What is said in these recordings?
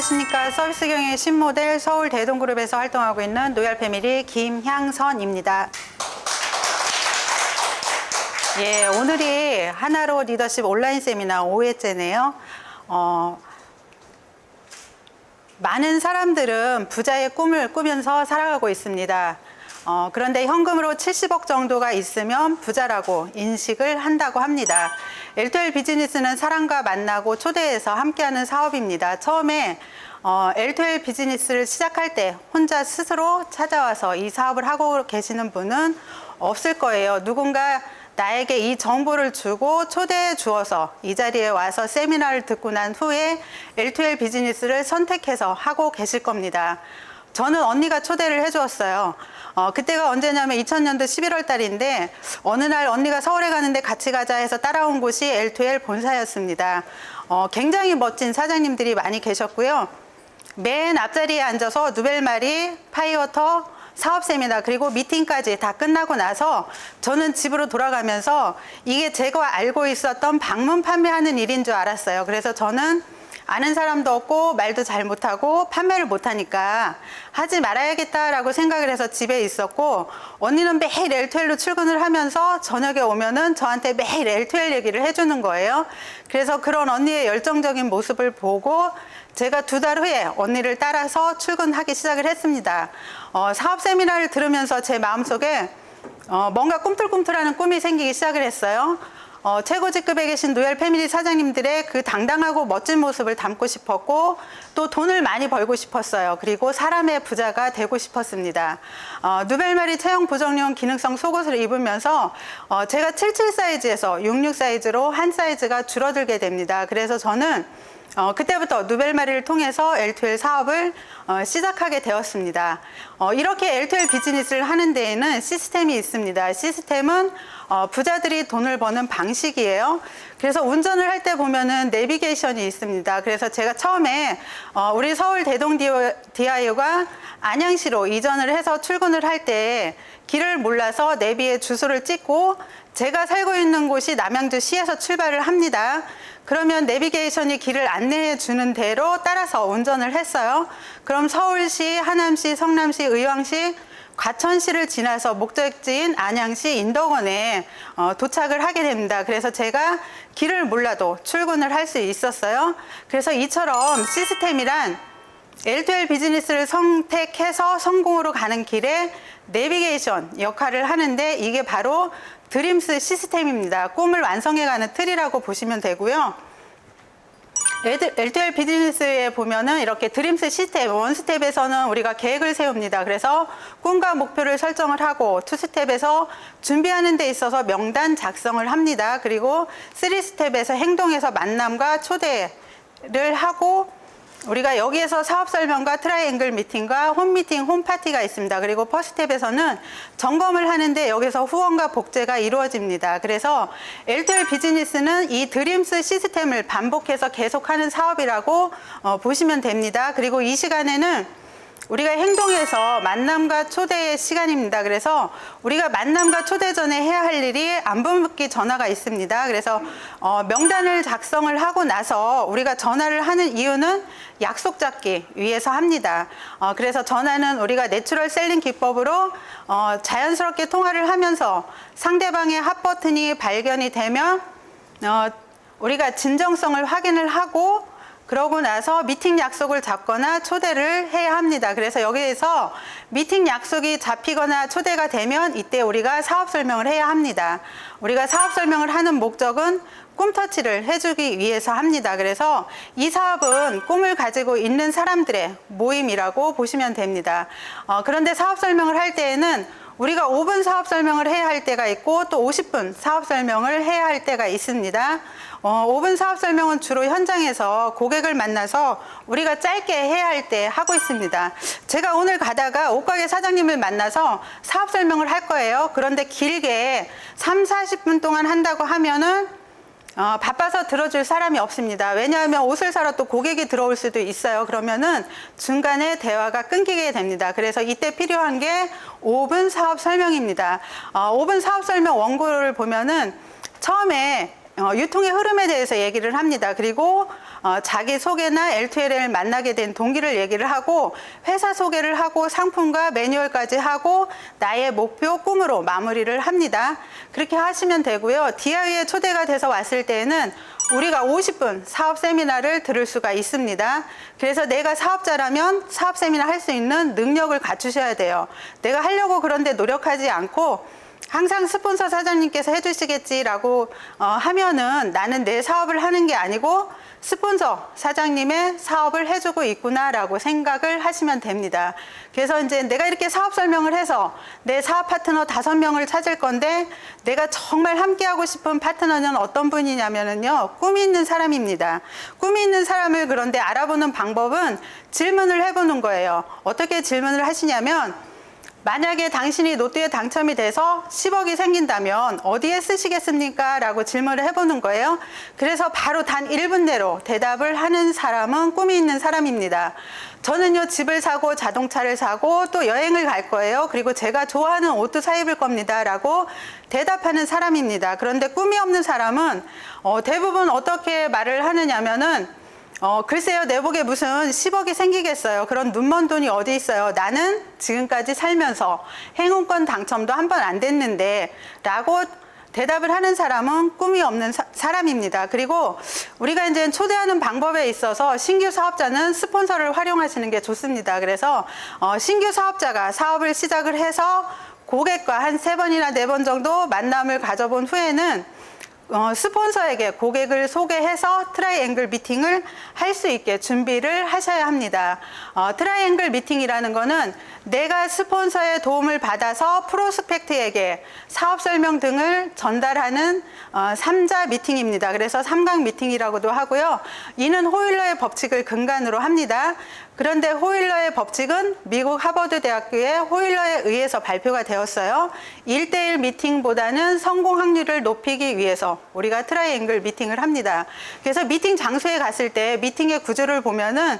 안녕하십니까. 서비스 경영 신모델 서울 대동그룹에서 활동하고 있는 로얄 패밀리 김향선입니다. 예, 오늘이 하나로 리더십 온라인 세미나 5회째네요. 많은 사람들은 부자의 꿈을 꾸면서 살아가고 있습니다. 그런데 현금으로 70억 정도가 있으면 부자라고 인식을 한다고 합니다. L2L 비즈니스는 사람과 만나고 초대해서 함께하는 사업입니다. 처음에 L2L 비즈니스를 시작할 때 혼자 스스로 찾아와서 이 사업을 하고 계시는 분은 없을 거예요. 누군가 나에게 이 정보를 주고 초대해 주어서 이 자리에 와서 세미나를 듣고 난 후에 L2L 비즈니스를 선택해서 하고 계실 겁니다. 저는 언니가 초대를 해 주었어요. 그때가 언제냐면 2000년도 11월 달인데 어느 날 언니가 서울에 가는데 같이 가자 해서 따라온 곳이 L2L 본사였습니다. 굉장히 멋진 사장님들이 많이 계셨고요. 맨 앞자리에 앉아서 누벨마리, 파이어터, 사업 세미나 그리고 미팅까지 다 끝나고 나서 저는 집으로 돌아가면서 이게 제가 알고 있었던 방문 판매하는 일인 줄 알았어요. 그래서 저는 아는 사람도 없고 말도 잘 못하고 판매를 못하니까 하지 말아야겠다라고 생각을 해서 집에 있었고, 언니는 매일 L2L로 출근을 하면서 저녁에 오면은 저한테 매일 L2L 얘기를 해주는 거예요. 그래서 그런 언니의 열정적인 모습을 보고 제가 2달 후에 언니를 따라서 출근하기 시작을 했습니다. 사업 세미나를 들으면서 제 마음속에 뭔가 꿈틀꿈틀하는 꿈이 생기기 시작을 했어요. 최고 직급에 계신 로얄 패밀리 사장님들의 그 당당하고 멋진 모습을 담고 싶었고, 또 돈을 많이 벌고 싶었어요. 그리고 사람의 부자가 되고 싶었습니다. 누벨마리 체형 보정용 기능성 속옷을 입으면서 제가 77 사이즈에서 66 사이즈로 한 사이즈가 줄어들게 됩니다. 그래서 저는 그때부터 누벨마리를 통해서 L2L 사업을 시작하게 되었습니다. 이렇게 L2L 비즈니스를 하는 데에는 시스템이 있습니다. 시스템은 부자들이 돈을 버는 방식이에요. 그래서 운전을 할 때 보면은 내비게이션이 있습니다. 그래서 제가 처음에 우리 서울 대동 DIU가 안양시로 이전을 해서 출근을 할 때 길을 몰라서 내비에 주소를 찍고 제가 살고 있는 곳이 남양주시에서 출발을 합니다. 그러면 내비게이션이 길을 안내해 주는 대로 따라서 운전을 했어요. 그럼 서울시, 하남시, 성남시, 의왕시, 과천시를 지나서 목적지인 안양시 인덕원에 도착을 하게 됩니다. 그래서 제가 길을 몰라도 출근을 할 수 있었어요. 그래서 이처럼 시스템이란 L2L 비즈니스를 선택해서 성공으로 가는 길에 내비게이션 역할을 하는데, 이게 바로 드림스 시스템입니다. 꿈을 완성해가는 틀이라고 보시면 되고요. L2L 비즈니스에 보면은 이렇게 드림스 시스템, 원스텝에서는 우리가 계획을 세웁니다. 그래서 꿈과 목표를 설정을 하고, 투스텝에서 준비하는 데 있어서 명단 작성을 합니다. 그리고 3스텝에서 행동에서 만남과 초대를 하고, 우리가 여기에서 사업 설명과 트라이앵글 미팅과 홈 미팅, 홈 파티가 있습니다. 그리고 퍼스텝에서는 점검을 하는데 여기서 후원과 복제가 이루어집니다. 그래서 L2L 비즈니스는 이 드림스 시스템을 반복해서 계속하는 사업이라고 보시면 됩니다. 그리고 이 시간에는 우리가 행동에서 만남과 초대의 시간입니다. 그래서 우리가 만남과 초대 전에 해야 할 일이 안부묻기 전화가 있습니다. 그래서 명단을 작성을 하고 나서 우리가 전화를 하는 이유는 약속 잡기 위해서 합니다. 그래서 전화는 우리가 내추럴 셀링 기법으로 자연스럽게 통화를 하면서 상대방의 핫 버튼이 발견이 되면 우리가 진정성을 확인을 하고, 그러고 나서 미팅 약속을 잡거나 초대를 해야 합니다. 그래서 여기에서 미팅 약속이 잡히거나 초대가 되면 이때 우리가 사업 설명을 해야 합니다. 우리가 사업 설명을 하는 목적은 꿈터치를 해주기 위해서 합니다. 그래서 이 사업은 꿈을 가지고 있는 사람들의 모임이라고 보시면 됩니다. 그런데 사업 설명을 할 때에는 우리가 5분 사업 설명을 해야 할 때가 있고, 또 50분 사업 설명을 해야 할 때가 있습니다. 5분 사업 설명은 주로 현장에서 고객을 만나서 우리가 짧게 해야 할 때 하고 있습니다. 제가 오늘 가다가 옷가게 사장님을 만나서 사업 설명을 할 거예요. 그런데 길게 30-40분 동안 한다고 하면은 바빠서 들어줄 사람이 없습니다. 왜냐하면 옷을 사러 또 고객이 들어올 수도 있어요. 그러면은 중간에 대화가 끊기게 됩니다. 그래서 이때 필요한 게 5분 사업 설명입니다. 5분 사업 설명 원고를 보면은 처음에 유통의 흐름에 대해서 얘기를 합니다. 그리고 자기 소개나 L2L을 만나게 된 동기를 얘기를 하고 회사 소개를 하고 상품과 매뉴얼까지 하고 나의 목표, 꿈으로 마무리를 합니다. 그렇게 하시면 되고요. DI에 초대가 돼서 왔을 때에는 우리가 50분 사업 세미나를 들을 수가 있습니다. 그래서 내가 사업자라면 사업 세미나 할 수 있는 능력을 갖추셔야 돼요. 내가 하려고 그런데 노력하지 않고 항상 스폰서 사장님께서 해주시겠지라고 하면은 나는 내 사업을 하는 게 아니고 스폰서 사장님의 사업을 해주고 있구나라고 생각을 하시면 됩니다. 그래서 이제 내가 이렇게 사업 설명을 해서 내 사업 파트너 5명을 찾을 건데 내가 정말 함께하고 싶은 파트너는 어떤 분이냐면요. 꿈이 있는 사람입니다. 꿈이 있는 사람을 그런데 알아보는 방법은 질문을 해보는 거예요. 어떻게 질문을 하시냐면 만약에 당신이 로또에 당첨이 돼서 10억이 생긴다면 어디에 쓰시겠습니까? 라고 질문을 해보는 거예요. 그래서 바로 단 1분 내로 대답을 하는 사람은 꿈이 있는 사람입니다. 저는요, 집을 사고 자동차를 사고 또 여행을 갈 거예요. 그리고 제가 좋아하는 옷도 사 입을 겁니다. 라고 대답하는 사람입니다. 그런데 꿈이 없는 사람은 대부분 어떻게 말을 하느냐면은 글쎄요, 내 복에 무슨 10억이 생기겠어요. 그런 눈먼 돈이 어디 있어요. 나는 지금까지 살면서 행운권 당첨도 한 번 안 됐는데 라고 대답을 하는 사람은 꿈이 없는 사람입니다. 그리고 우리가 이제 초대하는 방법에 있어서 신규 사업자는 스폰서를 활용하시는 게 좋습니다. 그래서 신규 사업자가 사업을 시작을 해서 고객과 한 3번이나 4번 정도 만남을 가져본 후에는 스폰서에게 고객을 소개해서 트라이앵글 미팅을 할 수 있게 준비를 하셔야 합니다. 트라이앵글 미팅이라는 거는 내가 스폰서의 도움을 받아서 프로스펙트에게 사업 설명 등을 전달하는 3자 미팅입니다. 그래서 3강 미팅이라고도 하고요. 이는 호일러의 법칙을 근간으로 합니다. 그런데 호일러의 법칙은 미국 하버드 대학교의 호일러에 의해서 발표가 되었어요. 1대1 미팅보다는 성공 확률을 높이기 위해서 우리가 트라이앵글 미팅을 합니다. 그래서 미팅 장소에 갔을 때 미팅의 구조를 보면은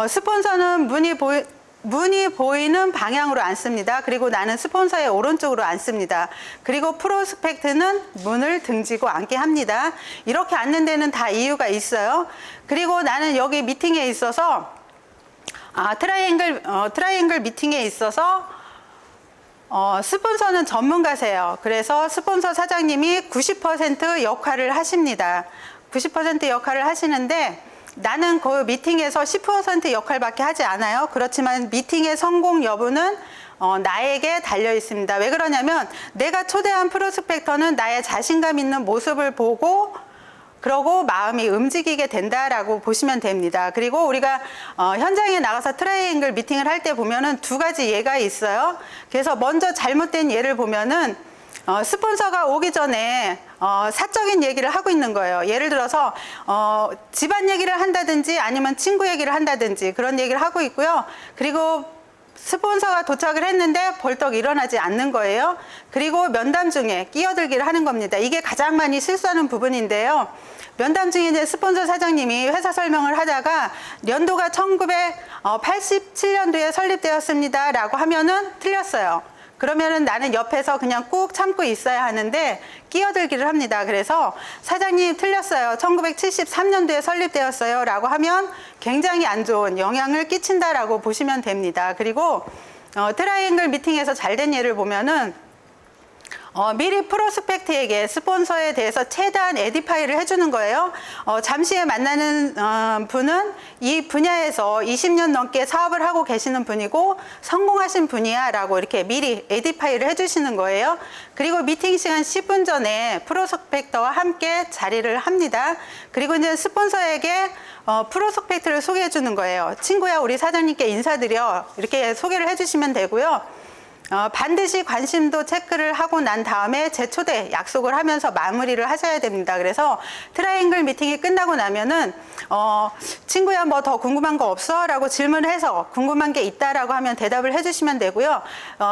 스폰서는 문이 보이는 방향으로 앉습니다. 그리고 나는 스폰서의 오른쪽으로 앉습니다. 그리고 프로스펙트는 문을 등지고 앉게 합니다. 이렇게 앉는 데는 다 이유가 있어요. 그리고 나는 여기 미팅에 있어서 트라이앵글 미팅에 있어서 스폰서는 전문가세요. 그래서 스폰서 사장님이 90% 역할을 하십니다. 90% 역할을 하시는데 나는 그 미팅에서 10% 역할밖에 하지 않아요. 그렇지만 미팅의 성공 여부는 나에게 달려 있습니다. 왜 그러냐면 내가 초대한 프로스펙터는 나의 자신감 있는 모습을 보고 그러고 마음이 움직이게 된다라고 보시면 됩니다. 그리고 우리가 현장에 나가서 트라이앵글 미팅을 할 때 보면은 2가지 예가 있어요. 그래서 먼저 잘못된 예를 보면은 스폰서가 오기 전에 사적인 얘기를 하고 있는 거예요. 예를 들어서 집안 얘기를 한다든지 아니면 친구 얘기를 한다든지 그런 얘기를 하고 있고요. 그리고 스폰서가 도착을 했는데 벌떡 일어나지 않는 거예요. 그리고 면담 중에 끼어들기를 하는 겁니다. 이게 가장 많이 실수하는 부분인데요. 면담 중에 이제 스폰서 사장님이 회사 설명을 하다가 연도가 1987년도에 설립되었습니다 라고 하면은 틀렸어요. 그러면은 나는 옆에서 그냥 꾹 참고 있어야 하는데 끼어들기를 합니다. 그래서 사장님 틀렸어요. 1973년도에 설립되었어요 라고 하면 굉장히 안 좋은 영향을 끼친다라고 보시면 됩니다. 그리고 트라이앵글 미팅에서 잘된 예를 보면은 미리 프로스펙트에게 스폰서에 대해서 최대한 에디파이를 해주는 거예요. 잠시 후에 만나는 분은 이 분야에서 20년 넘게 사업을 하고 계시는 분이고 성공하신 분이야 라고 이렇게 미리 에디파이를 해주시는 거예요. 그리고 미팅 시간 10분 전에 프로스펙터와 함께 자리를 합니다. 그리고 이제 스폰서에게 프로스펙트를 소개해 주는 거예요. 친구야, 우리 사장님께 인사드려. 이렇게 소개를 해주시면 되고요. 반드시 관심도 체크를 하고 난 다음에 재초대 약속을 하면서 마무리를 하셔야 됩니다. 그래서 트라이앵글 미팅이 끝나고 나면은 친구야 뭐 더 궁금한 거 없어? 라고 질문을 해서 궁금한 게 있다라고 하면 대답을 해주시면 되고요.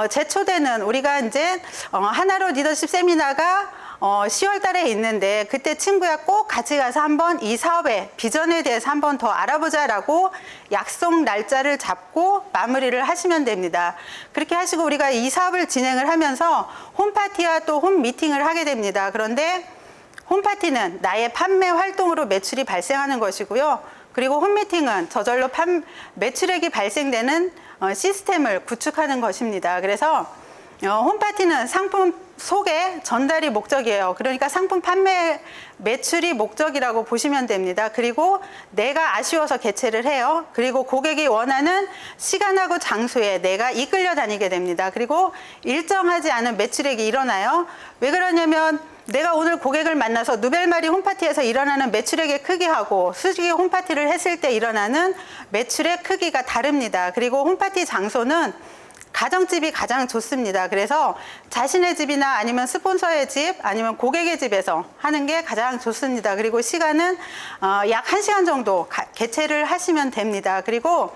재초대는 우리가 이제 하나로 리더십 세미나가 10월 달에 있는데 그때 친구야 꼭 같이 가서 한번 이 사업의 비전에 대해서 한번 더 알아보자라고 약속 날짜를 잡고 마무리를 하시면 됩니다. 그렇게 하시고 우리가 이 사업을 진행을 하면서 홈파티와 또 홈미팅을 하게 됩니다. 그런데 홈파티는 나의 판매 활동으로 매출이 발생하는 것이고요. 그리고 홈미팅은 저절로 매출액이 발생되는 시스템을 구축하는 것입니다. 그래서 홈파티는 상품 소개 전달이 목적이에요. 그러니까 상품 판매 매출이 목적이라고 보시면 됩니다. 그리고 내가 아쉬워서 개최를 해요. 그리고 고객이 원하는 시간하고 장소에 내가 이끌려 다니게 됩니다. 그리고 일정하지 않은 매출액이 일어나요. 왜 그러냐면 내가 오늘 고객을 만나서 누벨마리 홈파티에서 일어나는 매출액의 크기하고 수직의 홈파티를 했을 때 일어나는 매출의 크기가 다릅니다. 그리고 홈파티 장소는 가정집이 가장 좋습니다. 그래서 자신의 집이나 아니면 스폰서의 집 아니면 고객의 집에서 하는 게 가장 좋습니다. 그리고 시간은 약 1시간 정도 개최를 하시면 됩니다. 그리고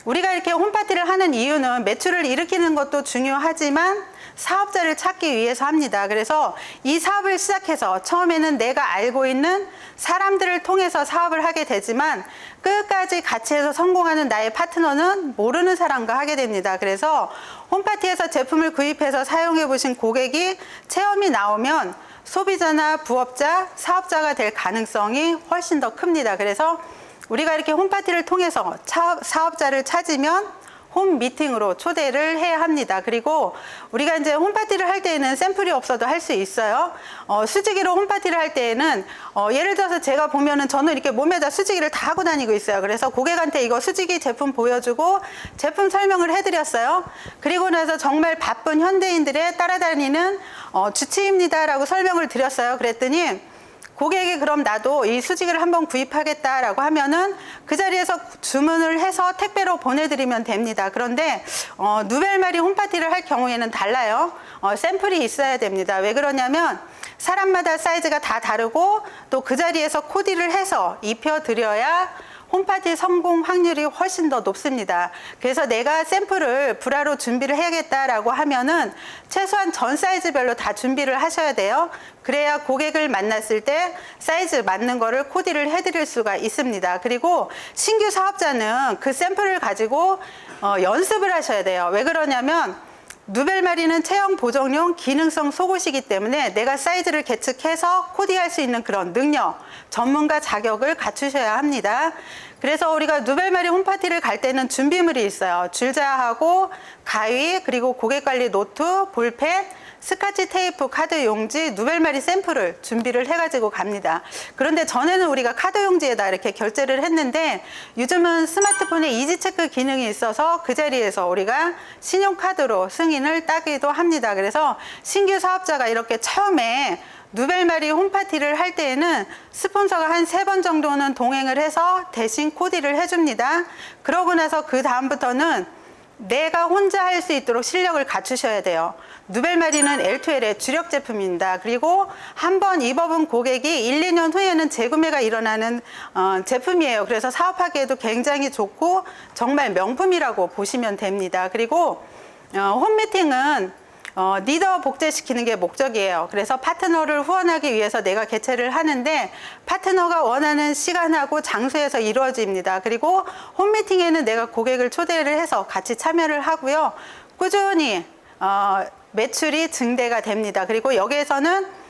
우리가 이렇게 홈파티를 하는 이유는 매출을 일으키는 것도 중요하지만 사업자를 찾기 위해서 합니다. 그래서 이 사업을 시작해서 처음에는 내가 알고 있는 사람들을 통해서 사업을 하게 되지만 끝까지 같이 해서 성공하는 나의 파트너는 모르는 사람과 하게 됩니다. 그래서 홈파티에서 제품을 구입해서 사용해 보신 고객이 체험이 나오면 소비자나 부업자, 사업자가 될 가능성이 훨씬 더 큽니다. 그래서 우리가 이렇게 홈파티를 통해서 사업자를 찾으면 홈 미팅으로 초대를 해야 합니다. 그리고 우리가 이제 홈파티를 할 때에는 샘플이 없어도 할 수 있어요. 수지기로 홈파티를 할 때에는 예를 들어서 제가 보면은 저는 이렇게 몸에다 수지기를 다 하고 다니고 있어요. 그래서 고객한테 이거 수지기 제품 보여주고 제품 설명을 해드렸어요. 그리고 나서 정말 바쁜 현대인들의 따라다니는 주치입니다라고 설명을 드렸어요. 그랬더니 고객이 그럼 나도 이 수지기를 한번 구입하겠다라고 하면은 그 자리에서 주문을 해서 택배로 보내드리면 됩니다. 그런데 누벨마리 홈파티를 할 경우에는 달라요. 샘플이 있어야 됩니다. 왜 그러냐면 사람마다 사이즈가 다 다르고 또 그 자리에서 코디를 해서 입혀드려야 홈파티 성공 확률이 훨씬 더 높습니다. 그래서 내가 샘플을 불화로 준비를 해야겠다라고 하면은 최소한 전 사이즈별로 다 준비를 하셔야 돼요. 그래야 고객을 만났을 때 사이즈 맞는 거를 코디를 해드릴 수가 있습니다. 그리고 신규 사업자는 그 샘플을 가지고 연습을 하셔야 돼요. 왜 그러냐면 누벨마리는 체형 보정용 기능성 속옷이기 때문에 내가 사이즈를 계측해서 코디할 수 있는 그런 능력, 전문가 자격을 갖추셔야 합니다. 그래서 우리가 누벨마리 홈파티를 갈 때는 준비물이 있어요. 줄자하고 가위, 그리고 고객관리 노트, 볼펜, 스카치 테이프, 카드 용지, 누벨마리 샘플을 준비를 해가지고 갑니다. 그런데 전에는 우리가 카드 용지에다 이렇게 결제를 했는데 요즘은 스마트폰에 이지체크 기능이 있어서 그 자리에서 우리가 신용카드로 승인을 따기도 합니다. 그래서 신규 사업자가 이렇게 처음에 누벨마리 홈파티를 할 때에는 스폰서가 한 3번 정도는 동행을 해서 대신 코디를 해줍니다. 그러고 나서 그 다음부터는 내가 혼자 할 수 있도록 실력을 갖추셔야 돼요. 누벨마리는 L2L의 주력 제품입니다. 그리고 한번 입어본 고객이 1, 2년 후에는 재구매가 일어나는 제품이에요. 그래서 사업하기에도 굉장히 좋고 정말 명품이라고 보시면 됩니다. 그리고 홈미팅은 리더 복제시키는 게 목적이에요. 그래서 파트너를 후원하기 위해서 내가 개최를 하는데 파트너가 원하는 시간하고 장소에서 이루어집니다. 그리고 홈미팅에는 내가 고객을 초대를 해서 같이 참여를 하고요. 꾸준히 매출이 증대가 됩니다. 그리고 여기에서는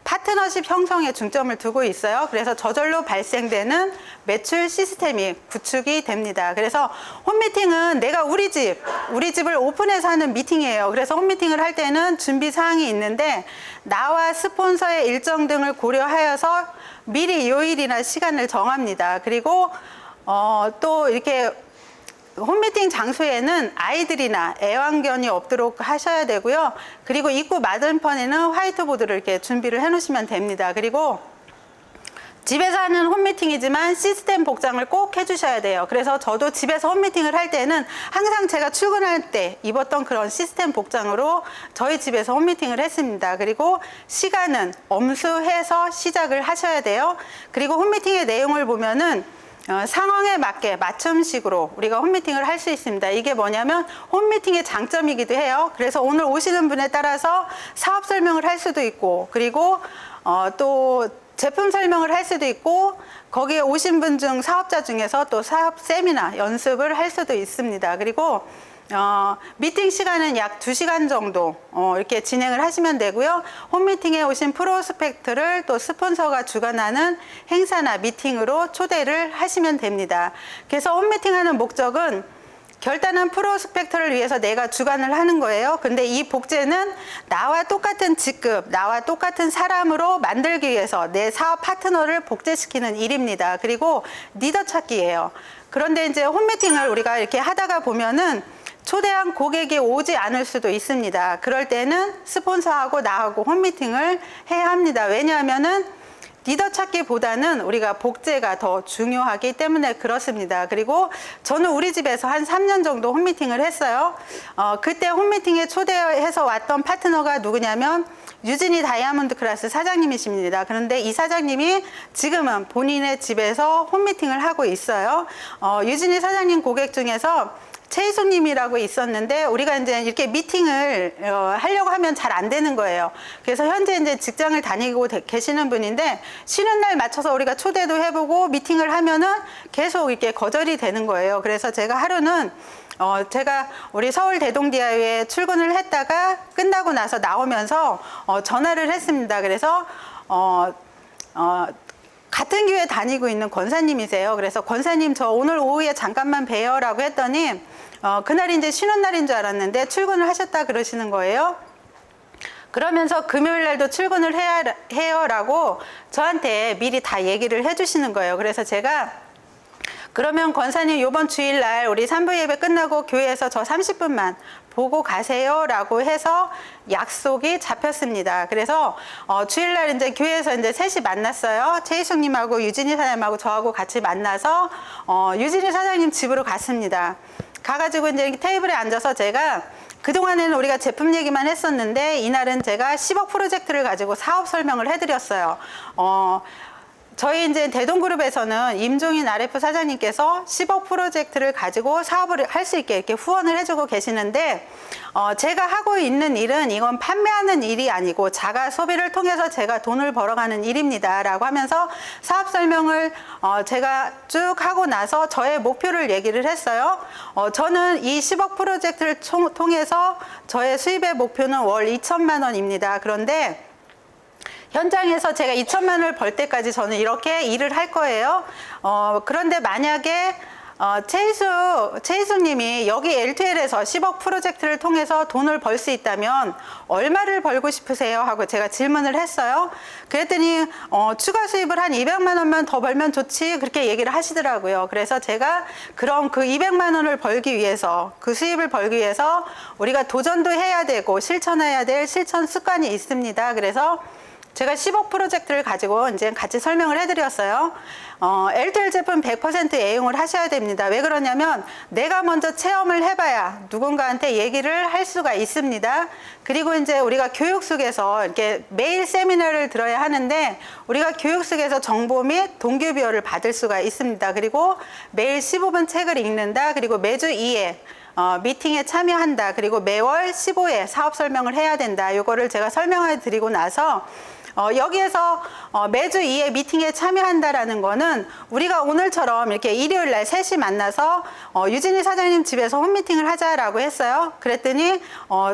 파트너십 형성에 중점을 두고 있어요. 그래서 저절로 발생되는 매출 시스템이 구축이 됩니다. 그래서 홈미팅은 내가 우리 집을 오픈해서 하는 미팅이에요. 그래서 홈미팅을 할 때는 준비 사항이 있는데 나와 스폰서의 일정 등을 고려하여서 미리 요일이나 시간을 정합니다. 그리고 또 이렇게 홈미팅 장소에는 아이들이나 애완견이 없도록 하셔야 되고요. 그리고 입구 맞은편에는 화이트보드를 이렇게 준비를 해 놓으시면 됩니다. 그리고 집에서 하는 홈미팅이지만 시스템 복장을 꼭 해주셔야 돼요. 그래서 저도 집에서 홈미팅을 할 때는 항상 제가 출근할 때 입었던 그런 시스템 복장으로 저희 집에서 홈미팅을 했습니다. 그리고 시간은 엄수해서 시작을 하셔야 돼요. 그리고 홈미팅의 내용을 보면은 상황에 맞게 맞춤식으로 우리가 홈미팅을 할 수 있습니다. 이게 뭐냐면 홈미팅의 장점이기도 해요. 그래서 오늘 오시는 분에 따라서 사업 설명을 할 수도 있고 그리고 또 제품 설명을 할 수도 있고 거기에 오신 분 중 사업자 중에서 또 사업 세미나 연습을 할 수도 있습니다. 그리고 미팅 시간은 약 2시간 정도 이렇게 진행을 하시면 되고요. 홈미팅에 오신 프로스펙트를 또 스폰서가 주관하는 행사나 미팅으로 초대를 하시면 됩니다. 그래서 홈미팅 하는 목적은 결단한 프로스펙터를 위해서 내가 주관을 하는 거예요. 근데 이 복제는 나와 똑같은 직급, 나와 똑같은 사람으로 만들기 위해서 내 사업 파트너를 복제시키는 일입니다. 그리고 리더 찾기예요. 그런데 이제 홈미팅을 우리가 이렇게 하다가 보면은 초대한 고객이 오지 않을 수도 있습니다. 그럴 때는 스폰서하고 나하고 홈미팅을 해야 합니다. 왜냐하면은 리더 찾기보다는 우리가 복제가 더 중요하기 때문에 그렇습니다. 그리고 저는 우리 집에서 한 3년 정도 홈미팅을 했어요. 그때 홈미팅에 초대해서 왔던 파트너가 누구냐면 유진이 다이아몬드 클래스 사장님이십니다. 그런데 이 사장님이 지금은 본인의 집에서 홈미팅을 하고 있어요. 유진이 사장님 고객 중에서 최희수님이라고 있었는데 우리가 이제 이렇게 미팅을 하려고 하면 잘 안 되는 거예요. 그래서 현재 이제 직장을 다니고 계시는 분인데 쉬는 날 맞춰서 우리가 초대도 해보고 미팅을 하면은 계속 이렇게 거절이 되는 거예요. 그래서 제가 하루는 제가 우리 서울 대동디아에 출근을 했다가 끝나고 나서 나오면서 전화를 했습니다. 그래서 같은 교회 다니고 있는 권사님이세요. 그래서 권사님 저 오늘 오후에 잠깐만 뵈요라고 했더니 그날이 이제 쉬는 날인 줄 알았는데 출근을 하셨다 그러시는 거예요. 그러면서 금요일 날도 출근을 해요라고 저한테 미리 다 얘기를 해주시는 거예요. 그래서 제가 그러면 권사님 이번 주일날 우리 3부 예배 끝나고 교회에서 저 30분만 보고 가세요 라고 해서 약속이 잡혔습니다. 그래서 주일날 이제 교회에서 이제 셋이 만났어요. 최희숙님하고 유진이 사장님하고 저하고 같이 만나서 유진이 사장님 집으로 갔습니다. 가가지고 이제 테이블에 앉아서 제가 그동안에는 우리가 제품 얘기만 했었는데 이날은 제가 10억 프로젝트를 가지고 사업 설명을 해드렸어요. 저희 이제 대동그룹에서는 임종인 RF 사장님께서 10억 프로젝트를 가지고 사업을 할 수 있게 이렇게 후원을 해주고 계시는데 제가 하고 있는 일은 이건 판매하는 일이 아니고 자가 소비를 통해서 제가 돈을 벌어가는 일입니다 라고 하면서 사업 설명을 제가 쭉 하고 나서 저의 목표를 얘기를 했어요. 저는 이 10억 프로젝트를 통해서 저의 수입의 목표는 월 2천만 원입니다. 그런데 현장에서 제가 2천만 원을 벌 때까지 저는 이렇게 일을 할 거예요. 그런데 만약에 최희수님이 여기 L2L에서 10억 프로젝트를 통해서 돈을 벌 수 있다면 얼마를 벌고 싶으세요? 하고 제가 질문을 했어요. 그랬더니 추가 수입을 한 200만 원만 더 벌면 좋지 그렇게 얘기를 하시더라고요. 그래서 제가 그럼 그 200만 원을 벌기 위해서 그 수입을 벌기 위해서 우리가 도전도 해야 되고 실천해야 될 실천 습관이 있습니다. 그래서 제가 10억 프로젝트를 가지고 이제 같이 설명을 해드렸어요. L2L 제품 100% 애용을 하셔야 됩니다. 왜 그러냐면 내가 먼저 체험을 해봐야 누군가한테 얘기를 할 수가 있습니다. 그리고 이제 우리가 교육 속에서 이렇게 매일 세미나를 들어야 하는데 우리가 교육 속에서 정보 및 동기부여를 받을 수가 있습니다. 그리고 매일 15분 책을 읽는다. 그리고 매주 2회 미팅에 참여한다. 그리고 매월 15회 사업 설명을 해야 된다. 이거를 제가 설명해 드리고 나서 여기에서 매주 2회 미팅에 참여한다라는 거는 우리가 오늘처럼 이렇게 일요일 날 셋이 만나서 유진이 사장님 집에서 홈미팅을 하자라고 했어요. 그랬더니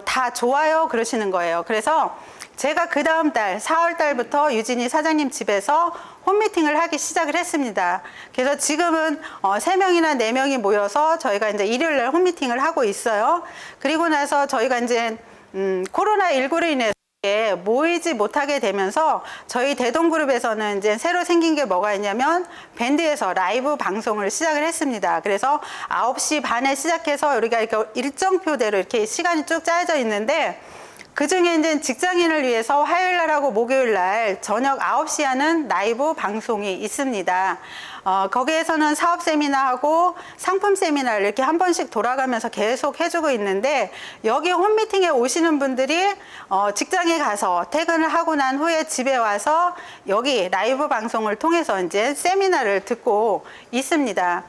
다 좋아요 그러시는 거예요. 그래서 제가 그 다음 달 4월 달부터 유진이 사장님 집에서 홈미팅을 하기 시작을 했습니다. 그래서 지금은 3명이나 4명이 모여서 저희가 이제 일요일 날 홈미팅을 하고 있어요. 그리고 나서 저희가 이제 코로나19로 인해서 모이지 못하게 되면서 저희 대동그룹에서는 이제 새로 생긴 게 뭐가 있냐면 밴드에서 라이브 방송을 시작을 했습니다. 그래서 9시 반에 시작해서 우리가 이렇게 일정표대로 이렇게 시간이 쭉 짜여져 있는데 그 중에 이제 직장인을 위해서 화요일 날하고 목요일 날 저녁 9시 하는 라이브 방송이 있습니다. 거기에서는 사업 세미나하고 상품 세미나를 이렇게 한 번씩 돌아가면서 계속 해주고 있는데 여기 홈미팅에 오시는 분들이 직장에 가서 퇴근을 하고 난 후에 집에 와서 여기 라이브 방송을 통해서 이제 세미나를 듣고 있습니다.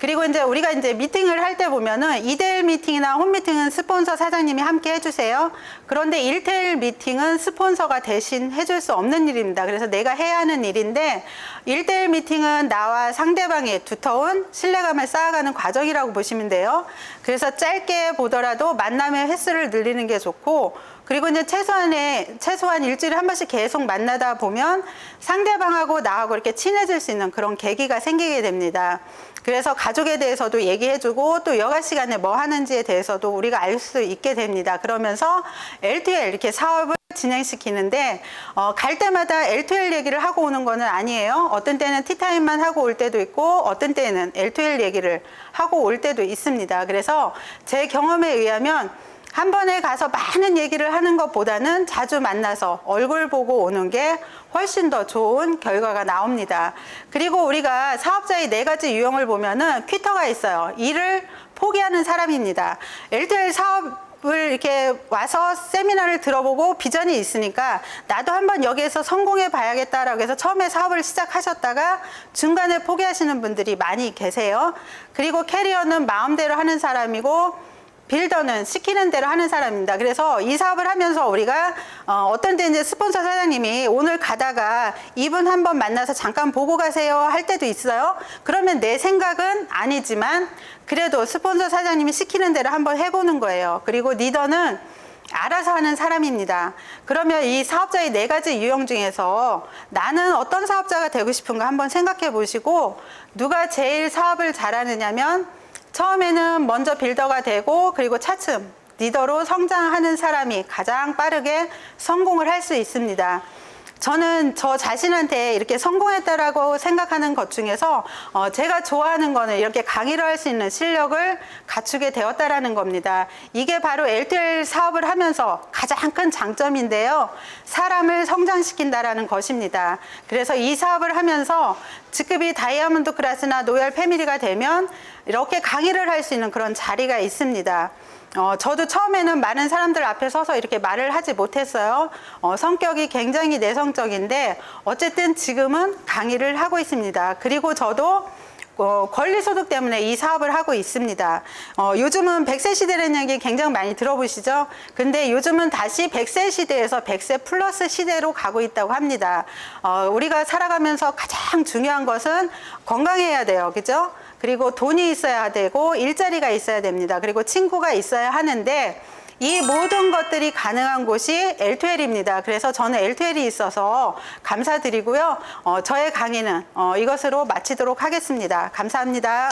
그리고 이제 우리가 이제 미팅을 할 때 보면은 2대1 미팅이나 홈 미팅은 스폰서 사장님이 함께 해주세요. 그런데 1대1 미팅은 스폰서가 대신 해줄 수 없는 일입니다. 그래서 내가 해야 하는 일인데 1대1 미팅은 나와 상대방의 두터운 신뢰감을 쌓아가는 과정이라고 보시면 돼요. 그래서 짧게 보더라도 만남의 횟수를 늘리는 게 좋고, 그리고 이제 최소한 일주일에 한 번씩 계속 만나다 보면 상대방하고 나하고 이렇게 친해질 수 있는 그런 계기가 생기게 됩니다. 그래서 가족에 대해서도 얘기해주고 또 여가 시간에 뭐 하는지에 대해서도 우리가 알 수 있게 됩니다. 그러면서 L2L 이렇게 사업을 진행시키는데 갈 때마다 L2L 얘기를 하고 오는 거는 아니에요. 어떤 때는 티타임만 하고 올 때도 있고 어떤 때는 L2L 얘기를 하고 올 때도 있습니다. 그래서 제 경험에 의하면 한 번에 가서 많은 얘기를 하는 것보다는 자주 만나서 얼굴 보고 오는 게 훨씬 더 좋은 결과가 나옵니다. 그리고 우리가 사업자의 4가지 유형을 보면은 퀴터가 있어요. 일을 포기하는 사람입니다. L2L 사업을 이렇게 와서 세미나를 들어보고 비전이 있으니까 나도 한번 여기에서 성공해 봐야겠다라고 해서 처음에 사업을 시작하셨다가 중간에 포기하시는 분들이 많이 계세요. 그리고 캐리어는 마음대로 하는 사람이고 빌더는 시키는 대로 하는 사람입니다. 그래서 이 사업을 하면서 우리가 어떤 때 이제 스폰서 사장님이 오늘 가다가 이분 한번 만나서 잠깐 보고 가세요 할 때도 있어요. 그러면 내 생각은 아니지만 그래도 스폰서 사장님이 시키는 대로 한번 해보는 거예요. 그리고 리더는 알아서 하는 사람입니다. 그러면 이 사업자의 4가지 유형 중에서 나는 어떤 사업자가 되고 싶은가 한번 생각해 보시고, 누가 제일 사업을 잘하느냐면 처음에는 먼저 빌더가 되고 그리고 차츰 리더로 성장하는 사람이 가장 빠르게 성공을 할 수 있습니다. 저는 저 자신한테 이렇게 성공했다라고 생각하는 것 중에서 제가 좋아하는 거는 이렇게 강의를 할 수 있는 실력을 갖추게 되었다라는 겁니다. 이게 바로 L2L 사업을 하면서 가장 큰 장점인데요. 사람을 성장시킨다라는 것입니다. 그래서 이 사업을 하면서 직급이 다이아몬드 클래스나 로열 패밀리가 되면 이렇게 강의를 할 수 있는 그런 자리가 있습니다. 저도 처음에는 많은 사람들 앞에 서서 이렇게 말을 하지 못했어요. 성격이 굉장히 내성적인데 어쨌든 지금은 강의를 하고 있습니다. 그리고 저도 권리소득 때문에 이 사업을 하고 있습니다. 요즘은 100세 시대라는 얘기 굉장히 많이 들어보시죠? 근데 요즘은 다시 100세 시대에서 100세 플러스 시대로 가고 있다고 합니다. 우리가 살아가면서 가장 중요한 것은 건강해야 돼요. 그죠? 그리고 돈이 있어야 되고 일자리가 있어야 됩니다. 그리고 친구가 있어야 하는데 이 모든 것들이 가능한 곳이 L2L입니다. 그래서 저는 L2L이 있어서 감사드리고요. 저의 강의는 이것으로 마치도록 하겠습니다. 감사합니다.